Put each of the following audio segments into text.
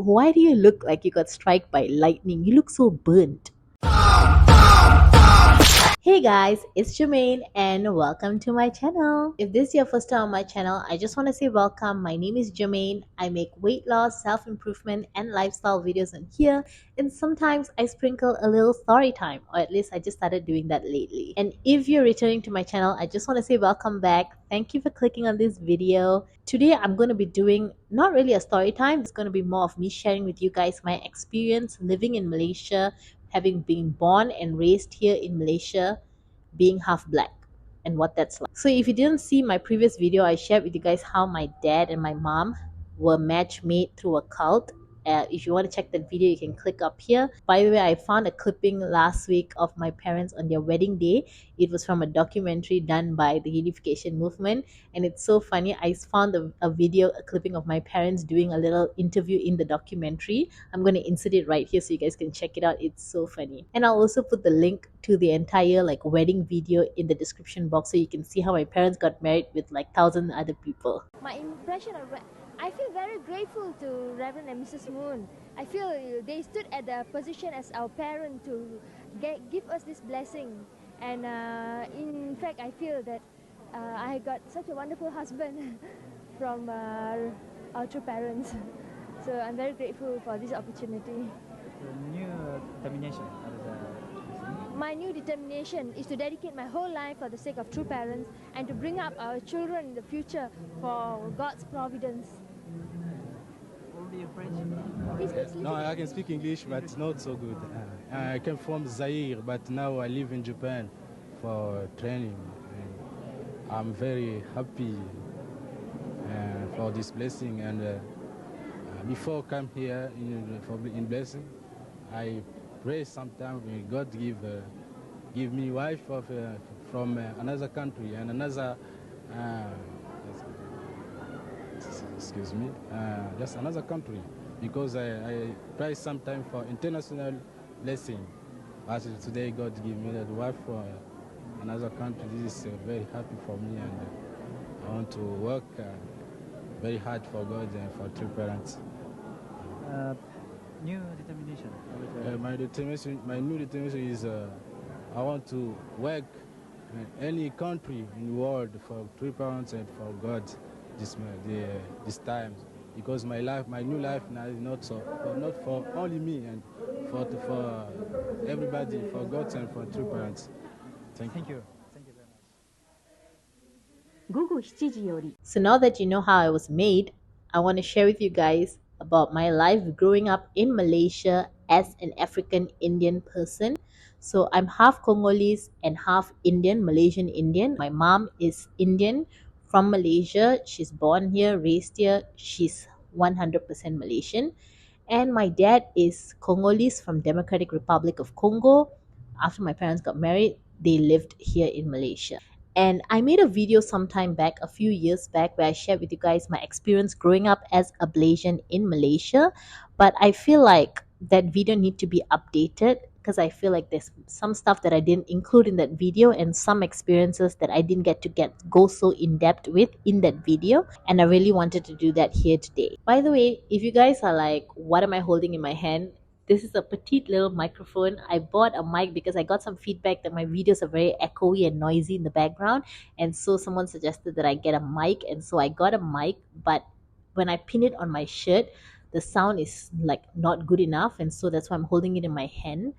Why do you look like you got struck by lightning? You look so burnt. Hey guys, it's Jermaine and welcome to my channel. If this is your first time on my channel, I just want to say welcome. My name is Jermaine. I make weight loss, self-improvement and lifestyle videos on here, and sometimes I sprinkle a little story time, or at least I just started doing that lately. And if you're returning to my channel, I just want to say welcome back. Thank you for clicking on this video. Today I'm going to be doing not really a story time. It's going to be more of me sharing with you guys my experience living in Malaysia, having been born and raised here in Malaysia, being half black, and what that's like. So if you didn't see my previous video, I shared with you guys how my dad and my mom were match made through a cult. If you want to check that video, you can click up here. By the way, I found a clipping last week of my parents on their wedding day. It was from a documentary done by the Unification Movement, and it's so funny. I found a clipping of my parents doing a little interview in the documentary. I'm going to insert it right here so you guys can check it out. It's so funny. And I'll also put the link to the entire wedding video in the description box so you can see how my parents got married with thousand other people. My impression of I feel very grateful to Reverend and Mrs. Moon. I feel they stood at the position as our parent to give us this blessing. And in fact, I feel that I got such a wonderful husband from our true parents. So I'm very grateful for this opportunity. New determination. My new determination is to dedicate my whole life for the sake of true parents and to bring up our children in the future for God's providence. No, I can speak English, but it's not so good. I came from Zaire, but now I live in Japan for training. I'm very happy for this blessing. And before I come here in blessing, I pray sometimes God give me wife from another country and another. Excuse me, just another country, because I pray sometime for international blessing. As today, God give me that wife for another country. This is very happy for me, and I want to work very hard for God and for true parents. New determination. My new determination is I want to work in any country in the world for true parents and for God. This time, because my new life now is not for only me, and for everybody, for God and for true parents. Thank you. Thank you very much. So now that you know how I was made, I want to share with you guys about my life growing up in Malaysia as an African Indian person. So I'm half Congolese and half Indian, Malaysian Indian. My mom is Indian from Malaysia. She's born here, raised here. She's 100% Malaysian. And my dad is Congolese from Democratic Republic of Congo. After my parents got married, they lived here in Malaysia. And I made a video sometime back, a few years back, where I shared with you guys my experience growing up as a Malaysian in Malaysia. But I feel like that video need to be updated, because I feel like there's some stuff that I didn't include in that video and some experiences that I didn't get to go so in depth with in that video, and I really wanted to do that here today. By the way, if you guys are like, what am I holding in my hand? This is a petite little microphone. I bought a mic because I got some feedback that my videos are very echoey and noisy in the background, and so someone suggested that I get a mic, and so I got a mic. But when I pin it on my shirt, the sound is not good enough, and so that's why I'm holding it in my hand.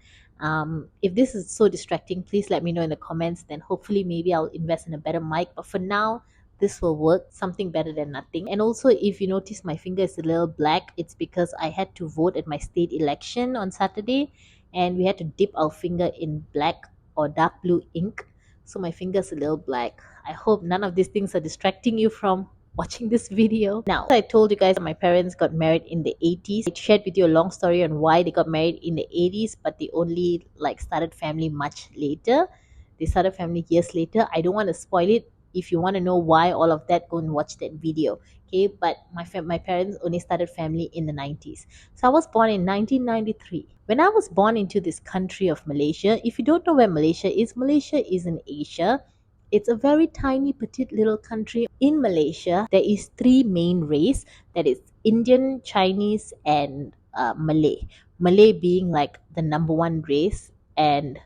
If this is so distracting, please let me know in the comments, then hopefully maybe I'll invest in a better mic. But for now, this will work, something better than nothing. And also, if you notice my finger is a little black, it's because I had to vote at my state election on Saturday, and we had to dip our finger in black or dark blue ink, so my finger's a little black. I hope none of these things are distracting you from watching this video. Now, I told you guys that my parents got married in the 80s. I shared with you a long story on why they got married in the 80s, but they only started family much later. They started family years later. I don't want to spoil it. If you want to know why all of that, go and watch that video. Okay, but my parents only started family in the 90s. So I was born in 1993. When I was born into this country of Malaysia, if you don't know where Malaysia is in Asia. It's a very tiny, petite little country. In Malaysia, there is three main race. That is Indian, Chinese, and Malay. Malay being like the number one race, and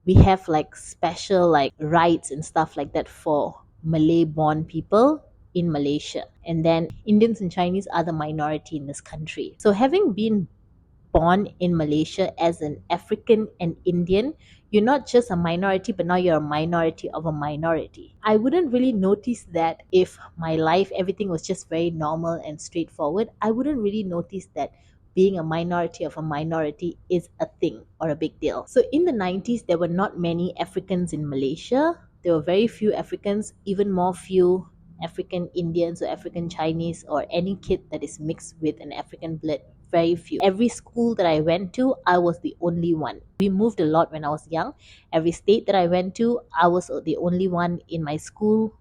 we have like special like rights and stuff like that for Malay born people in Malaysia. And then Indians and Chinese are the minority in this country. So having been born in Malaysia as an African and Indian, you're not just a minority, but now you're a minority of a minority. I wouldn't really notice that if my life, everything was just very normal and straightforward. I wouldn't really notice that being a minority of a minority is a thing or a big deal. So in the 90s, there were not many Africans in Malaysia. There were very few Africans, even more few African Indians or African Chinese or any kid that is mixed with an African blood. Very few. Every school that I went to, I was the only one. We moved a lot when I was young. Every state that I went to, I was the only one in my school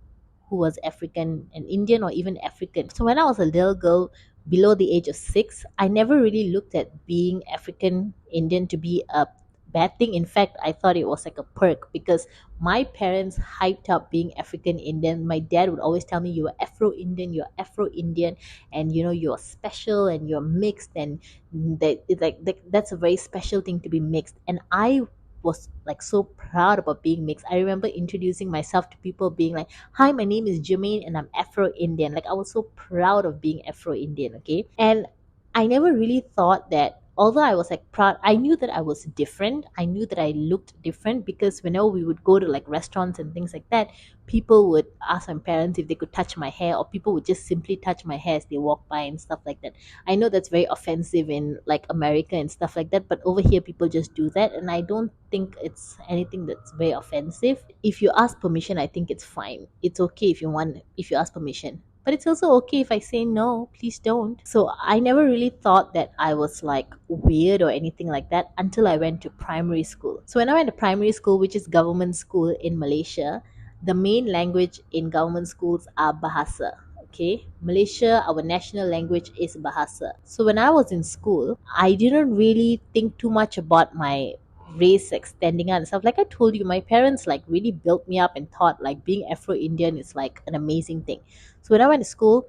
who was African and Indian or even African. So when I was a little girl below the age of 6, I never really looked at being African Indian to be a bad thing. In fact, I thought it was like a perk because my parents hyped up being African Indian. My dad would always tell me, you are Afro Indian, you're Afro Indian, and you know you're special and you're mixed, and that's a very special thing to be mixed. And I was like so proud about being mixed. I remember introducing myself to people being like, hi, my name is Jermaine and I'm Afro Indian. Like I was so proud of being Afro Indian, okay? And I never really thought that, although I was like proud, I knew that I was different. I knew that I looked different because whenever we would go to like restaurants and things like that, people would ask my parents if they could touch my hair, or people would just simply touch my hair as they walk by and stuff like that. I know that's very offensive in like America and stuff like that, but over here people just do that, and I don't think it's anything that's very offensive. If you ask permission, I think it's fine. It's okay if you ask permission. But it's also okay if I say no, please don't. So I never really thought that I was like weird or anything like that until I went to primary school. So when I went to primary school, which is government school in Malaysia, the main language in government schools are Bahasa. Okay, Malaysia, our national language is Bahasa. So when I was in school, I didn't really think too much about my race extending out and stuff. Like I told you, my parents like really built me up and thought like being Afro Indian is like an amazing thing. So when I went to school,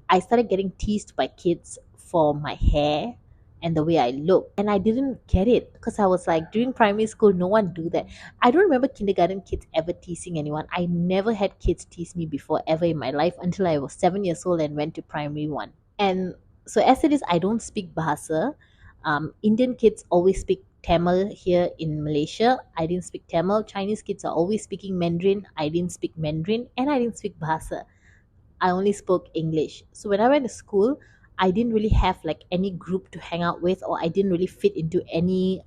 I started getting teased by kids for my hair and the way I look. And I didn't get it because I was like, during primary school, no one do that. I don't remember kindergarten kids ever teasing anyone. I never had kids tease me before ever in my life until I was 7 years old and went to primary one. And so as it is, I don't speak Bahasa. Indian kids always speak Tamil here in Malaysia. I didn't speak Tamil. Chinese kids are always speaking Mandarin. I didn't speak Mandarin, and I didn't speak Bahasa. I only spoke English. So when I went to school, I didn't really have like any group to hang out with, or I didn't really fit into any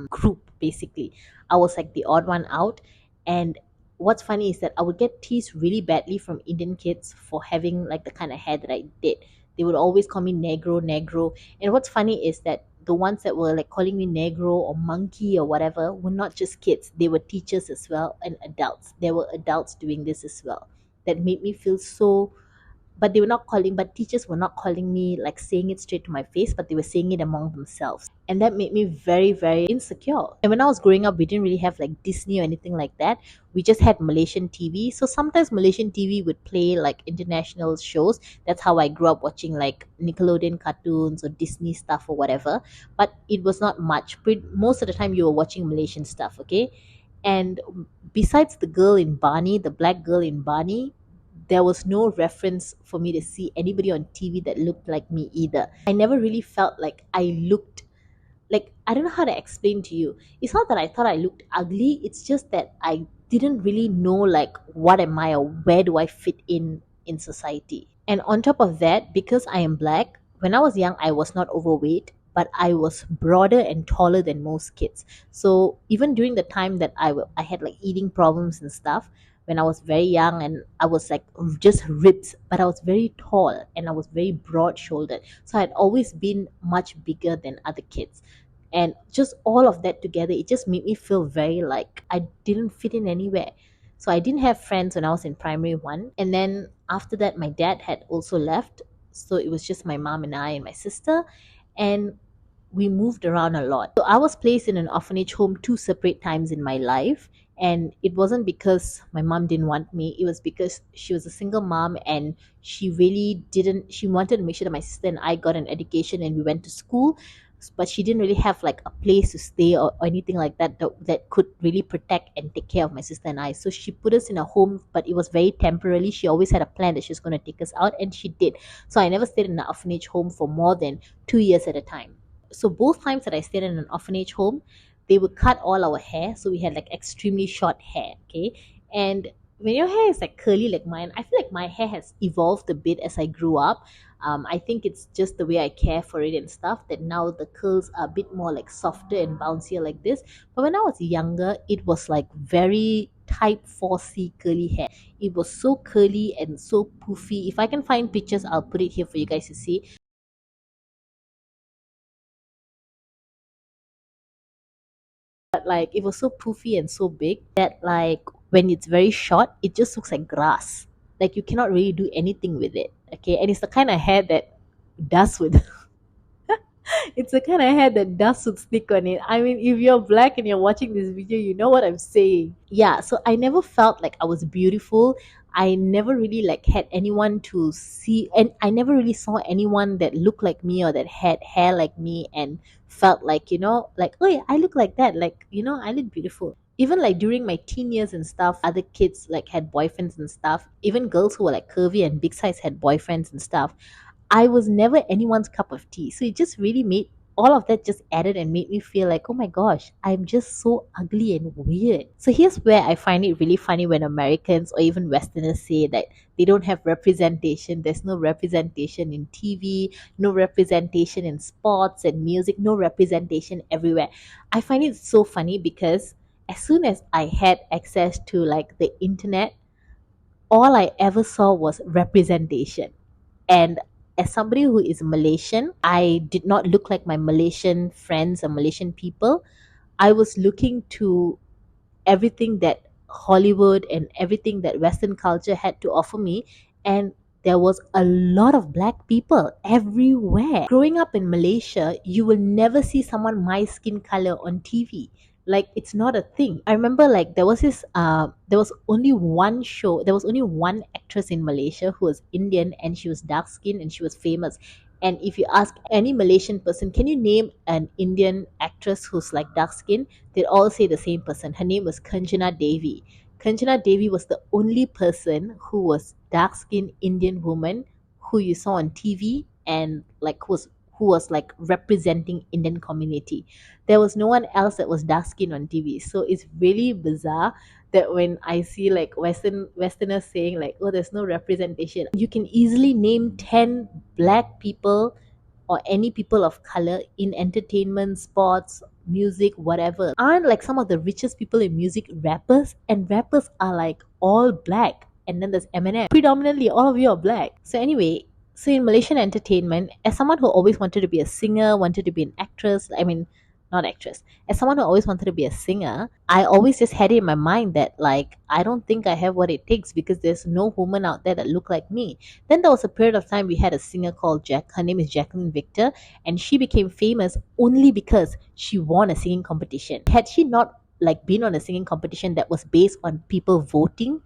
group basically. I was like the odd one out. And what's funny is that I would get teased really badly from Indian kids for having like the kind of hair that I did. They would always call me negro, negro. And what's funny is that the ones that were like calling me negro or monkey or whatever were not just kids. They were teachers as well and adults. There were adults doing this as well. That made me feel so, but they were not calling, but teachers were not calling me like saying it straight to my face, but they were saying it among themselves. And that made me very, very insecure. And when I was growing up, we didn't really have like Disney or anything like that. We just had Malaysian TV. So sometimes Malaysian TV would play like international shows. That's how I grew up watching like Nickelodeon cartoons or Disney stuff or whatever. But it was not much. Most of the time you were watching Malaysian stuff, okay? And besides the girl in Barney, the black girl in Barney, there was no reference for me to see anybody on TV that looked like me either. I never really felt like I looked like, I don't know how to explain to you. It's not that I thought I looked ugly, it's just that I didn't really know like what am I or where do I fit in society. And on top of that, because I am black, when I was young I was not overweight, but I was broader and taller than most kids. So even during the time that I had like eating problems and stuff, when I was very young and I was like just ripped, but I was very tall and I was very broad shouldered. So I had always been much bigger than other kids. And just all of that together, it just made me feel very like I didn't fit in anywhere. So I didn't have friends when I was in primary one. And then after that, my dad had also left. So it was just my mom and I and my sister. And we moved around a lot. So I was placed in an orphanage home two separate times in my life. And it wasn't because my mom didn't want me, it was because she was a single mom and she really didn't, she wanted to make sure that my sister and I got an education and we went to school, but she didn't really have like a place to stay or anything like that could really protect and take care of my sister and I. So she put us in a home, but it was very temporarily. She always had a plan that she was going to take us out, and she did. So I never stayed in an orphanage home for more than 2 years at a time. So both times that I stayed in an orphanage home, they would cut all our hair. So we had like extremely short hair, okay? And when your hair is like curly like mine, I feel like my hair has evolved a bit as I grew up. I think it's just the way I care for it and stuff that now the curls are a bit more like softer and bouncier like this. But when I was younger, it was like very type 4C curly hair. It was so curly and so poofy. If I can find pictures, I'll put it here for you guys to see. But like it was so poofy and so big that like when it's very short, it just looks like grass. Like you cannot really do anything with it. Okay, and it's the kind of hair that dust with. It's the kind of hair that dust would stick on it. I mean, if you're black and you're watching this video, you know what I'm saying. Yeah, so I never felt like I was beautiful. I never really like had anyone to see, and I never really saw anyone that looked like me or that had hair like me and felt like, like, oh yeah, I look like that. Like, I look beautiful. Even like during my teen years and stuff, other kids like had boyfriends and stuff. Even girls who were like curvy and big size had boyfriends and stuff. I was never anyone's cup of tea. So it just really made all of that just added and made me feel like, oh my gosh, I'm just so ugly and weird. So here's where I find it really funny when Americans or even Westerners say that they don't have representation. There's no representation in TV, no representation in sports and music, no representation everywhere. I find it so funny because as soon as I had access to like the internet, all I ever saw was representation. And as somebody who is Malaysian, I did not look like my Malaysian friends or Malaysian people. I was looking to everything that Hollywood and everything that Western culture had to offer me. And there was a lot of black people everywhere. Growing up in Malaysia, you will never see someone my skin color on TV. Like it's not a thing. I remember like there was only one show, there was only one actress in Malaysia who was Indian and she was dark skinned and she was famous. And if you ask any Malaysian person, can you name an Indian actress who's like dark skinned? They'd all say the same person. Her name was Kanjana Devi. Kanjana Devi was the only person who was dark skinned Indian woman who you saw on TV and like who was like representing Indian community. There was no one else that was dark skinned on TV. So it's really bizarre that when I see like Westerners saying like, oh, there's no representation, you can easily name 10 black people or any people of color in entertainment, sports, music, whatever. Aren't like some of the richest people in music rappers? And rappers are like all black. And then there's Eminem. Predominantly, all of you are black. So anyway, so in Malaysian entertainment, as someone who always wanted to be a singer, wanted to be an actress, I mean, not actress, as someone who always wanted to be a singer, I always just had it in my mind that like I don't think I have what it takes because there's no woman out there that look like me. Then there was a period of time we had a singer called Jack. Her name is Jacqueline Victor, and she became famous only because she won a singing competition. Had she not like been on a singing competition that was based on people voting,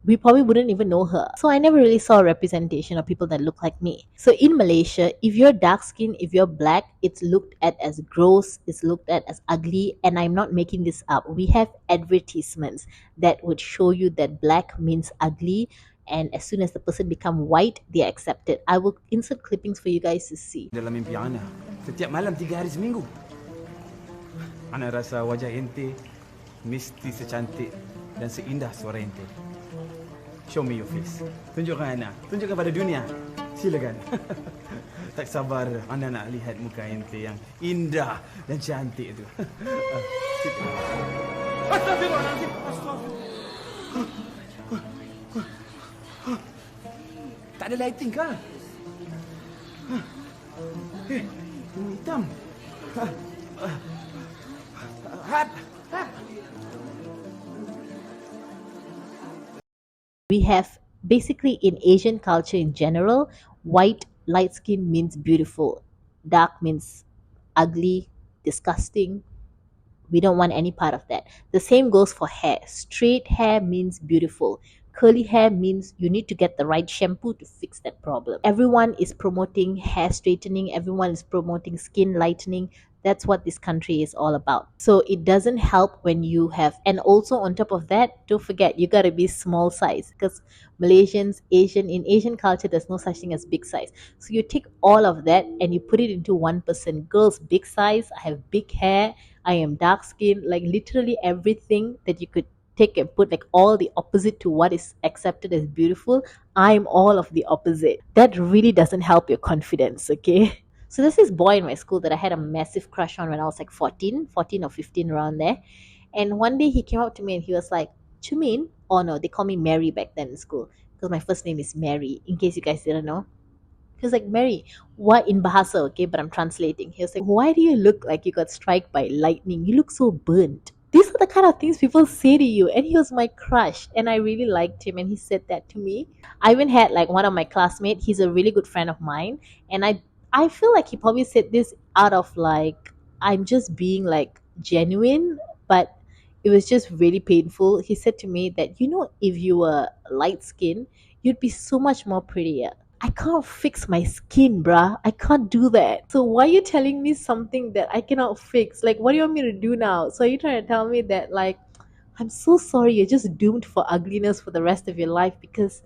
we probably wouldn't even know her. So I never really saw a representation of people that look like me. So in Malaysia, if you're dark skinned, if you're black, it's looked at as gross, it's looked at as ugly, and I'm not making this up. We have advertisements that would show you that black means ugly, and as soon as the person become white, they are accepted. I will insert clippings for you guys to see. Dalam mimpi Ana, setiap malam 3 hari seminggu. Ana rasa wajah ente mesti secantik dan seindah suara ente. Show me your face. Tunjukkan Ana. Tunjukkan pada dunia. Silakan. Tak sabar Ana nak lihat muka ente yang indah dan cantik itu. Astagfirullahaladzim. Tak ada lighting kah? Ini hitam. Hat. We have basically in Asian culture in general, white, light skin means beautiful, dark means ugly, disgusting. We don't want any part of that. The same goes for hair. Straight hair means beautiful. Curly hair means you need to get the right shampoo to fix that problem. Everyone is promoting hair straightening, everyone is promoting skin lightening. That's what this country is all about. So it doesn't help when you have, and also on top of that, don't forget you gotta be small size because in Asian culture, there's no such thing as big size. So you take all of that and you put it into one person. Girls, big size, I have big hair, I am dark skinned, like literally everything that you could take and put like all the opposite to what is accepted as beautiful. I'm all of the opposite. That really doesn't help your confidence, okay? So there's this boy in my school that I had a massive crush on when I was like 14 or 15 around there. And one day he came up to me and he was like, Chumin, oh no, they call me Mary back then in school because my first name is Mary, in case you guys didn't know. He was like, Mary, what in Bahasa, okay, but I'm translating. He was like, why do you look like you got struck by lightning? You look so burnt. These are the kind of things people say to you. And he was my crush. And I really liked him. And he said that to me. I even had like one of my classmates, he's a really good friend of mine. And I feel like he probably said this out of like, I'm just being like genuine, but it was just really painful. He said to me that, if you were light skinned, you'd be so much more prettier. I can't fix my skin, bruh. I can't do that. So why are you telling me something that I cannot fix? Like, what do you want me to do now? So are you trying to tell me that, like, I'm so sorry, you're just doomed for ugliness for the rest of your life because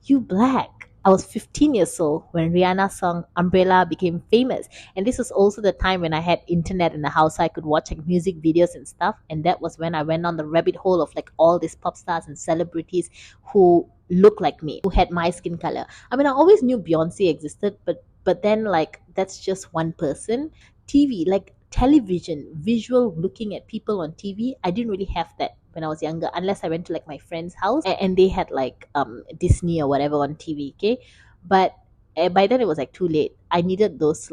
you black. I was 15 years old when Rihanna's song Umbrella became famous. And this was also the time when I had internet in the house so I could watch like music videos and stuff. And that was when I went on the rabbit hole of like all these pop stars and celebrities who look like me, who had my skin color. I mean, I always knew Beyonce existed, but then like that's just one person. TV, like television, visual looking at people on TV, I didn't really have that when I was younger, unless I went to like my friend's house and they had like Disney or whatever on TV, okay? But by then it was like too late. I needed those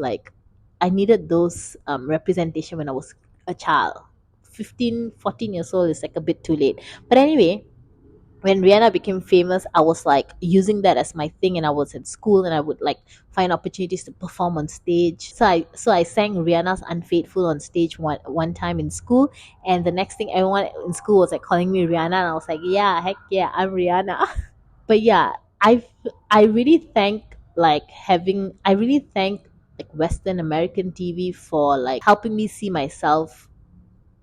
representation when I was a child. 15, 14 years old is like a bit too late. But anyway, when Rihanna became famous, I was like using that as my thing, and I was at school, and I would like find opportunities to perform on stage. So I sang Rihanna's "Unfaithful" on stage one time in school, and the next thing everyone in school was like calling me Rihanna, and I was like, yeah, heck yeah, I'm Rihanna. But yeah, I really thank I really thank like Western American TV for like helping me see myself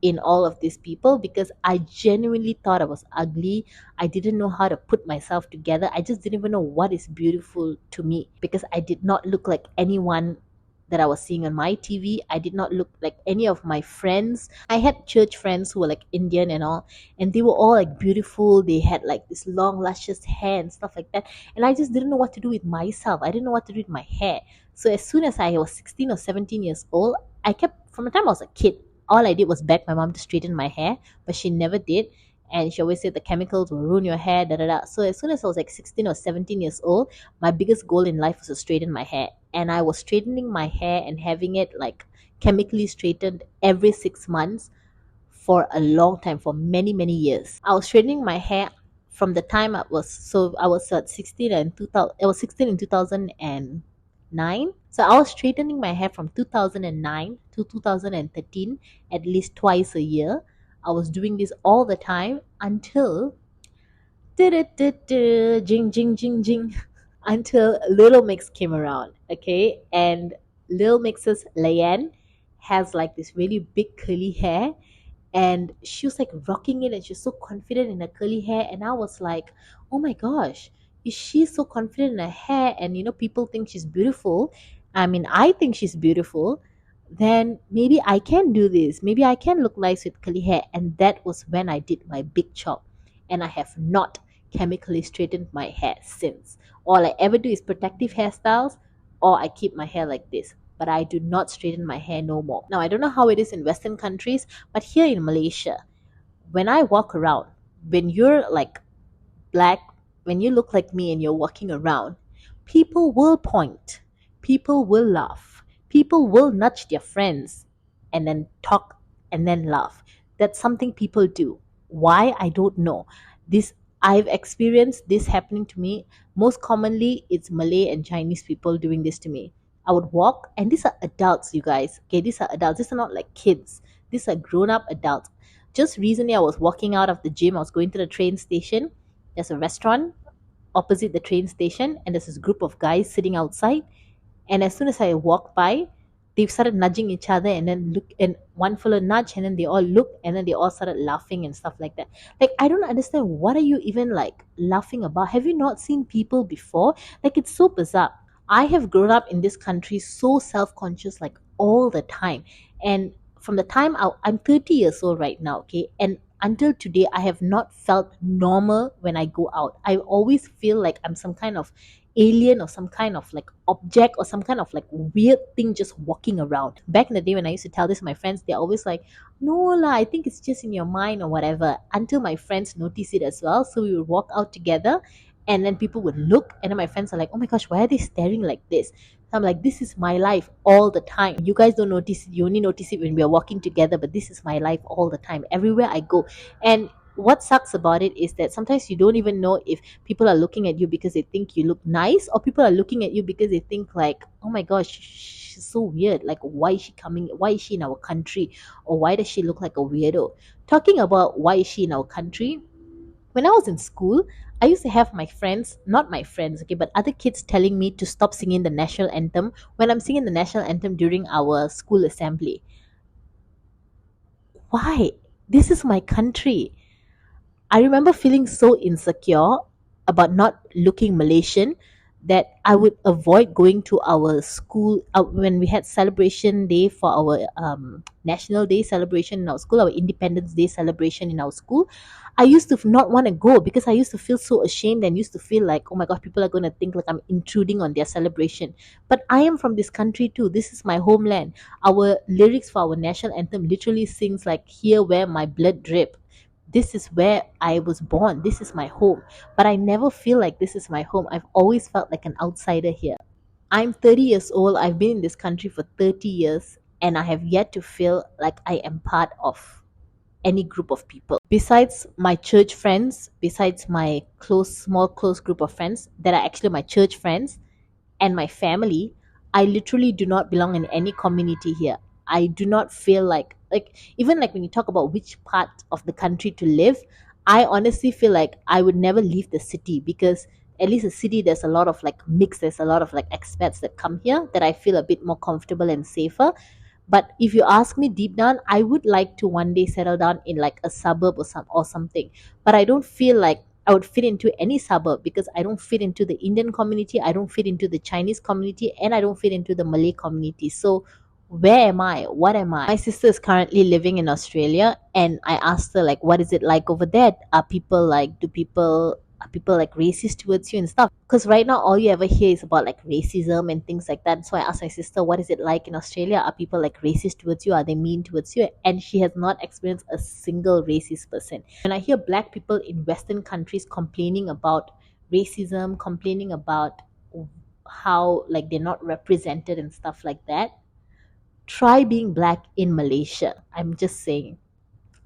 in all of these people because I genuinely thought I was ugly. I didn't know how to put myself together. I just didn't even know what is beautiful to me because I did not look like anyone that I was seeing on my TV. I did not look like any of my friends. I had church friends who were like Indian and all, and they were all like beautiful. They had like this long, luscious hair and stuff like that. And I just didn't know what to do with myself. I didn't know what to do with my hair. So as soon as I was 16 or 17 years old, from the time I was a kid, all I did was beg my mom to straighten my hair, but she never did. And she always said the chemicals will ruin your hair, da da da. So as soon as I was like 16 or 17 years old, my biggest goal in life was to straighten my hair. And I was straightening my hair and having it like chemically straightened every 6 months for a long time, for many, many years. I was straightening my hair from the time I was at 16 and 2000, I was 16 in 2009. So I was straightening my hair from 2009 to 2013 at least twice a year. I was doing this all the time until jing jing jing jing until Little Mix came around, okay? And Little Mix's Layan has like this really big curly hair, and she was like rocking it and she's so confident in her curly hair, and I was like, oh my gosh, is she so confident in her hair? And people think she's beautiful. I mean, I think she's beautiful. Then maybe I can do this, maybe I can look nice with curly hair. And that was when I did my big chop, and I have not chemically straightened my hair since. All I ever do is protective hairstyles, or I keep my hair like this, but I do not straighten my hair no more. Now, I don't know how it is in Western countries, but here in Malaysia, when I walk around, when you're like black, when you look like me and you're walking around, people will point, people will laugh, people will nudge their friends and then talk and then laugh. That's something people do. Why? I don't know. This I've experienced this happening to me. Most commonly, it's Malay and Chinese people doing this to me. I would walk, and these are adults, you guys. Okay, these are adults. These are not like kids. These are grown up adults. Just recently, I was walking out of the gym. I was going to the train station. There's a restaurant opposite the train station, and there's this group of guys sitting outside. And as soon as I walked by, they started nudging each other, and then look, and one fellow nudged, and then they all looked, and then they all started laughing and stuff like that. Like, I don't understand, what are you even like laughing about? Have you not seen people before? Like, it's so bizarre. I have grown up in this country so self-conscious, like all the time. And from the time I'm 30 years old right now, okay, and until today I have not felt normal when I go out. I always feel like I'm some kind of alien or some kind of like object or some kind of like weird thing just walking around. Back in the day when I used to tell this to my friends, they're always like, no lah, I think it's just in your mind or whatever. Until my friends notice it as well. So we would walk out together, and then people would look, and then my friends are like, oh my gosh, why are they staring like this? So I'm like, this is my life all the time. You guys don't notice it. You only notice it when we are walking together, but this is my life all the time, everywhere I go. And what sucks about it is that sometimes you don't even know if people are looking at you because they think you look nice, or people are looking at you because they think like, oh my gosh, she's so weird. Like, why is she coming? Why is she in our country? Or why does she look like a weirdo? Talking about why is she in our country, when I was in school, I used to have my friends, not my friends, okay, but other kids telling me to stop singing the national anthem when I'm singing the national anthem during our school assembly. Why? This is my country. I remember feeling so insecure about not looking Malaysian that I would avoid going to our school when we had celebration day for our National Day celebration in our school, our Independence Day celebration in our school. I used to not want to go because I used to feel so ashamed and used to feel like, oh my god, people are going to think like I'm intruding on their celebration. But I am from this country too. This is my homeland. Our lyrics for our national anthem literally sings like, here where my blood drip. This is where I was born. This is my home. But I never feel like this is my home. I've always felt like an outsider here. I'm 30 years old. I've been in this country for 30 years, and I have yet to feel like I am part of any group of people. Besides my church friends, besides my small close group of friends that are actually my church friends, and my family, I literally do not belong in any community here. I do not feel like even like when you talk about which part of the country to live, I honestly feel like I would never leave the city, because at least the city there's a lot of like mix, there's a lot of like expats that come here that I feel a bit more comfortable and safer. But if you ask me deep down, I would like to one day settle down in like a suburb or something. But I don't feel like I would fit into any suburb, because I don't fit into the Indian community, I don't fit into the Chinese community, and I don't fit into the Malay community. So where am I? What am I? My sister is currently living in Australia, and I asked her like, what is it like over there? Are people like racist towards you and stuff? Because right now all you ever hear is about like racism and things like that. So I asked my sister, what is it like in Australia? Are people like racist towards you? Are they mean towards you? And she has not experienced a single racist person. When I hear black people in Western countries complaining about racism, complaining about how like they're not represented and stuff like that, try being black in Malaysia. I'm just saying.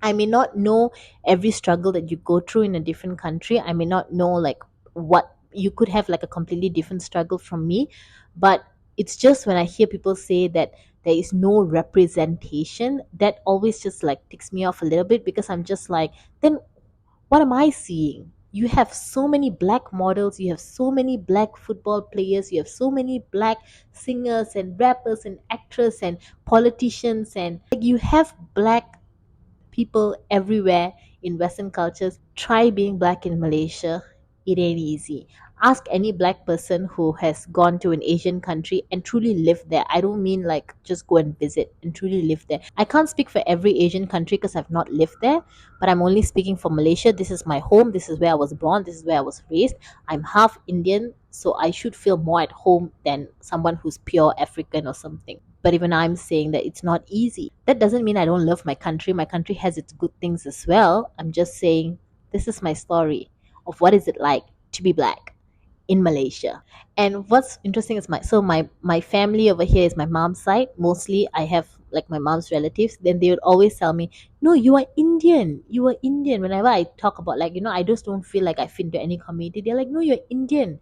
I may not know every struggle that you go through in a different country. I may not know like what you could have like a completely different struggle from me, but it's just when I hear people say that there is no representation, that always just like ticks me off a little bit, because I'm just like, then what am I seeing? You have so many black models, you have so many black football players, you have so many black singers and rappers and actors and politicians, and like, you have black people everywhere in Western cultures. Try being black in Malaysia. It ain't easy. Ask any black person who has gone to an Asian country and truly lived there. I don't mean like just go and visit, and truly live there. I can't speak for every Asian country because I've not lived there, but I'm only speaking for Malaysia. This is my home. This is where I was born. This is where I was raised. I'm half Indian, so I should feel more at home than someone who's pure African or something. But even I'm saying that it's not easy. That doesn't mean I don't love my country. My country has its good things as well. I'm just saying this is my story of what is it like to be black in Malaysia. And what's interesting is my family over here is my mom's side. Mostly I have like my mom's relatives. Then they would always tell me, no, you are Indian. You are Indian. Whenever I talk about like, I just don't feel like I fit into any community. They're like, no, you're Indian.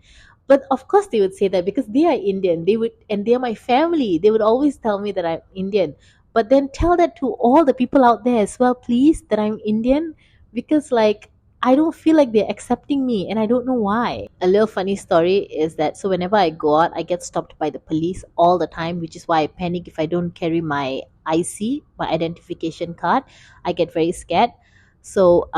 But of course they would say that because they are Indian. They would, and they're my family. They would always tell me that I'm Indian. But then tell that to all the people out there as well, please, that I'm Indian, because like I don't feel like they're accepting me and I don't know why. A little funny story is that so whenever I go out, I get stopped by the police all the time, which is why I panic if I don't carry my IC, my identification card. I get very scared. So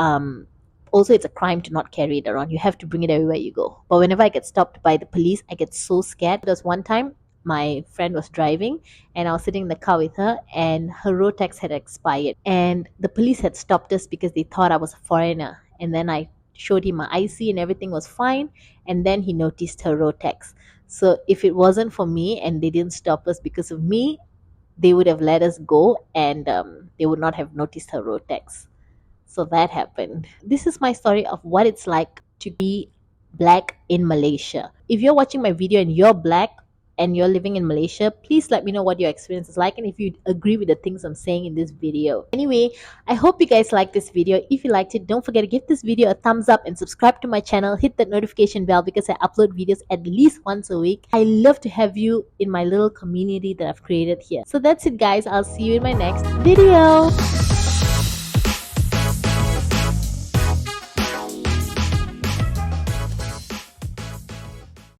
also it's a crime to not carry it around. You have to bring it everywhere you go. But whenever I get stopped by the police, I get so scared. There was one time my friend was driving and I was sitting in the car with her and her road tax had expired and the police had stopped us because they thought I was a foreigner, and then I showed him my IC and everything was fine, and then he noticed her road tax. So if it wasn't for me and they didn't stop us because of me, they would have let us go and they would not have noticed her road tax. So that happened. This is my story of what it's like to be black in Malaysia. If you're watching my video and you're black and you're living in Malaysia, please let me know what your experience is like and if you agree with the things I'm saying in this video. Anyway, I hope you guys liked this video. If you liked it, don't forget to give this video a thumbs up and subscribe to my channel. Hit that notification bell because I upload videos at least once a week. I love to have you in my little community that I've created here. So that's it guys. I'll see you in my next video.